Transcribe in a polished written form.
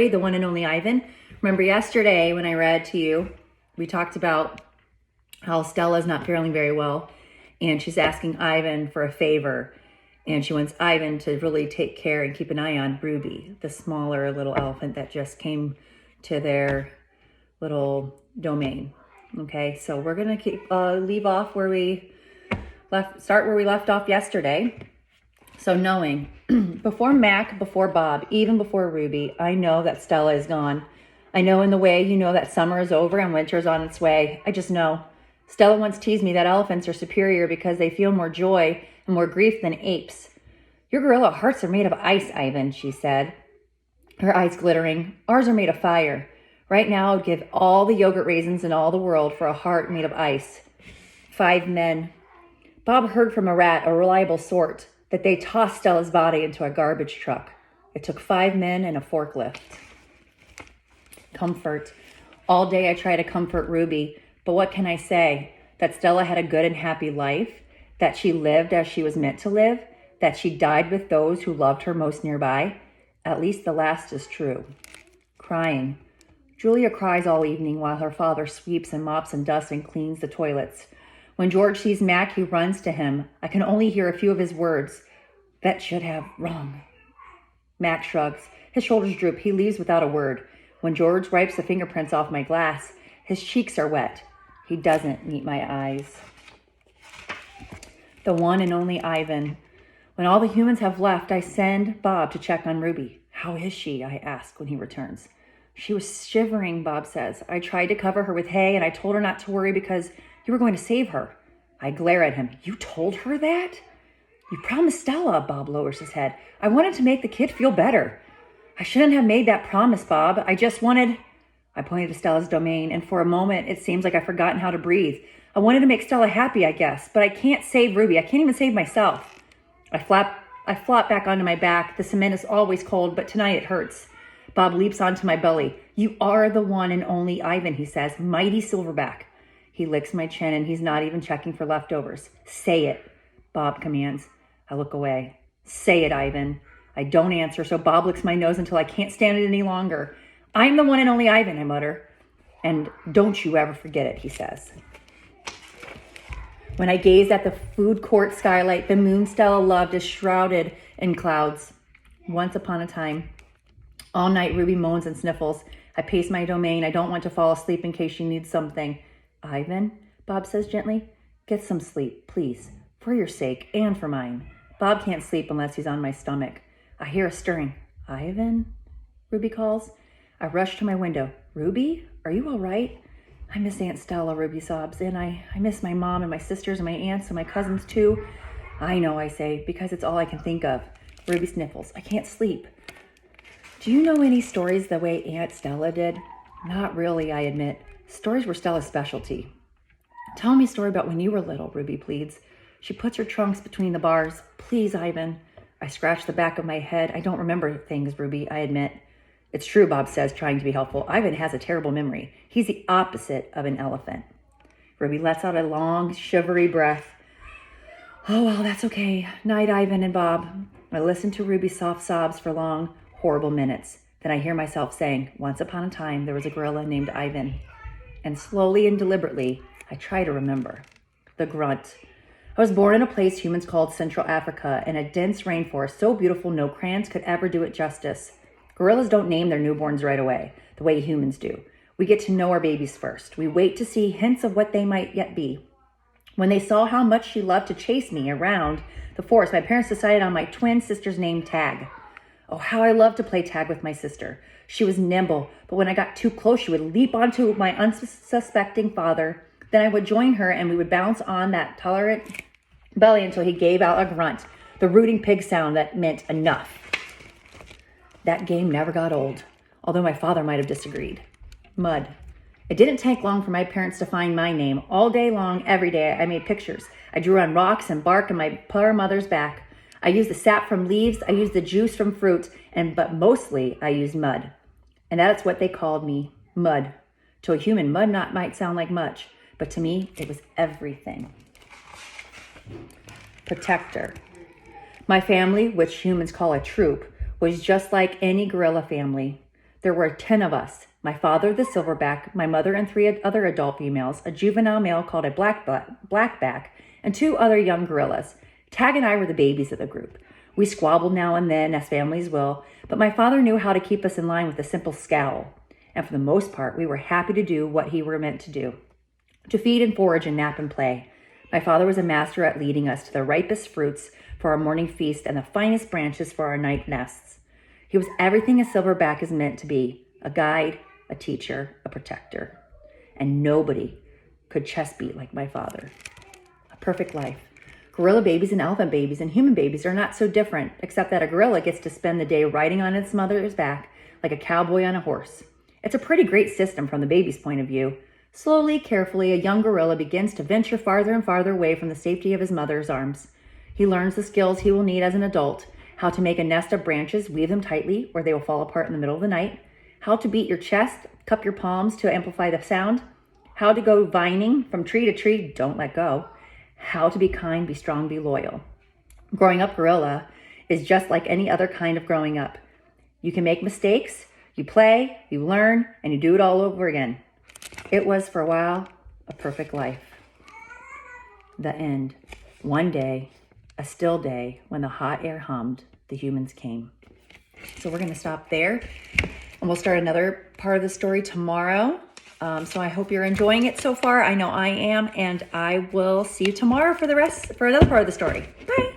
The one and only Ivan. Remember yesterday when I read to you, we talked about how Stella's not feeling very well and she's asking Ivan for a favor, and she wants Ivan to really take care and keep an eye on Ruby, the smaller little elephant that just came to their little domain. Okay, so we're gonna leave off where we start where we left off yesterday. So knowing before Mac, before Bob, even before Ruby, I know that Stella is gone. I know in the way you know that summer is over and winter is on its way. I just know. Stella once teased me that elephants are superior because they feel more joy and more grief than apes. Your gorilla hearts are made of ice, Ivan, she said, her eyes glittering. Ours are made of fire. Right now, I would give all the yogurt raisins in all the world for a heart made of ice. 5 men. Bob heard from a rat, a reliable sort, that they tossed Stella's body into a garbage truck. It took 5 men and a forklift. Comfort. All day I try to comfort Ruby, but what can I say? That Stella had a good and happy life, that she lived as she was meant to live, that she died with those who loved her most nearby. At least the last is true. Crying. Julia cries all evening while her father sweeps and mops and dusts and cleans the toilets. When George sees Mac, he runs to him. I can only hear a few of his words. Vet should have wrong. Mac shrugs. His shoulders droop. He leaves without a word. When George wipes the fingerprints off my glass, his cheeks are wet. He doesn't meet my eyes. The one and only Ivan. When all the humans have left, I send Bob to check on Ruby. How is she? I ask when he returns. She was shivering, Bob says. I tried to cover her with hay and I told her not to worry because you were going to save her. I glare at him. You told her that? You promised Stella, Bob lowers his head. I wanted to make the kid feel better. I shouldn't have made that promise, Bob. I pointed to Stella's domain, and for a moment, it seems like I've forgotten how to breathe. I wanted to make Stella happy, I guess, but I can't save Ruby. I can't even save myself. I flop back onto my back. The cement is always cold, but tonight it hurts. Bob leaps onto my belly. You are the one and only Ivan, he says. Mighty Silverback. He licks my chin, and he's not even checking for leftovers. Say it, Bob commands. I look away. Say it, Ivan. I don't answer, so Bob licks my nose until I can't stand it any longer. I'm the one and only Ivan, I mutter. And don't you ever forget it, he says. When I gaze at the food court skylight, the moon Stella loved is shrouded in clouds. Once upon a time. All night, Ruby moans and sniffles. I pace my domain. I don't want to fall asleep in case she needs something. Ivan, Bob says gently, get some sleep, please, for your sake and for mine. Bob can't sleep unless he's on my stomach. I hear a stirring. Ivan, Ruby calls. I rush to my window. Ruby, are you all right? I miss Aunt Stella, Ruby sobs, and I miss my mom and my sisters and my aunts and my cousins too. I know, I say, because it's all I can think of. Ruby sniffles. I can't sleep. Do you know any stories the way Aunt Stella did? Not really, I admit. Stories were Stella's specialty. Tell me a story about when you were little, Ruby pleads. She puts her trunks between the bars. Please, Ivan. I scratch the back of my head. I don't remember things, Ruby, I admit. It's true, Bob says, trying to be helpful. Ivan has a terrible memory. He's the opposite of an elephant. Ruby lets out a long, shivery breath. Oh, well, that's okay. Night, Ivan and Bob. I listen to Ruby's soft sobs for long, horrible minutes. Then I hear myself saying, once upon a time, there was a gorilla named Ivan. And slowly and deliberately, I try to remember. The grunt. I was born in a place humans called Central Africa, in a dense rainforest so beautiful no crayons could ever do it justice. Gorillas don't name their newborns right away, the way humans do. We get to know our babies first. We wait to see hints of what they might yet be. When they saw how much she loved to chase me around the forest, my parents decided on my twin sister's name, Tag. Oh, how I loved to play tag with my sister. She was nimble, but when I got too close, she would leap onto my unsuspecting father. Then I would join her and we would bounce on that tolerant belly until he gave out a grunt, the rooting pig sound that meant enough. That game never got old, although my father might have disagreed. Mud. It didn't take long for my parents to find my name. All day long, every day, I made pictures. I drew on rocks and bark on my poor mother's back. I used the sap from leaves, I used the juice from fruit, but mostly I used mud. And that's what they called me, mud. To a human, mud not might sound like much, but to me, it was everything. Protector. My family, which humans call a troop, was just like any gorilla family. There were 10 of us. My father, the silverback, my mother and 3 other adult females, a juvenile male called a blackback, and 2 other young gorillas. Tag and I were the babies of the group. We squabbled now and then, as families will, but my father knew how to keep us in line with a simple scowl. And for the most part, we were happy to do what he were meant to do, to feed and forage and nap and play. My father was a master at leading us to the ripest fruits for our morning feast and the finest branches for our night nests. He was everything a silverback is meant to be, a guide, a teacher, a protector. And nobody could chest beat like my father. A perfect life. Gorilla babies and elephant babies and human babies are not so different, except that a gorilla gets to spend the day riding on its mother's back like a cowboy on a horse. It's a pretty great system from the baby's point of view. Slowly, carefully, a young gorilla begins to venture farther and farther away from the safety of his mother's arms. He learns the skills he will need as an adult, how to make a nest of branches, weave them tightly, or they will fall apart in the middle of the night, how to beat your chest, cup your palms to amplify the sound, how to go vining from tree to tree, don't let go, how to be kind, be strong, be loyal. Growing up gorilla is just like any other kind of growing up. You can make mistakes, you play, you learn, and you do it all over again. It was, for a while, a perfect life. The end. One day, a still day, when the hot air hummed, the humans came. So we're going to stop there, and we'll start another part of the story tomorrow. So I hope you're enjoying it so far. I know I am, and I will see you tomorrow for another part of the story. Bye.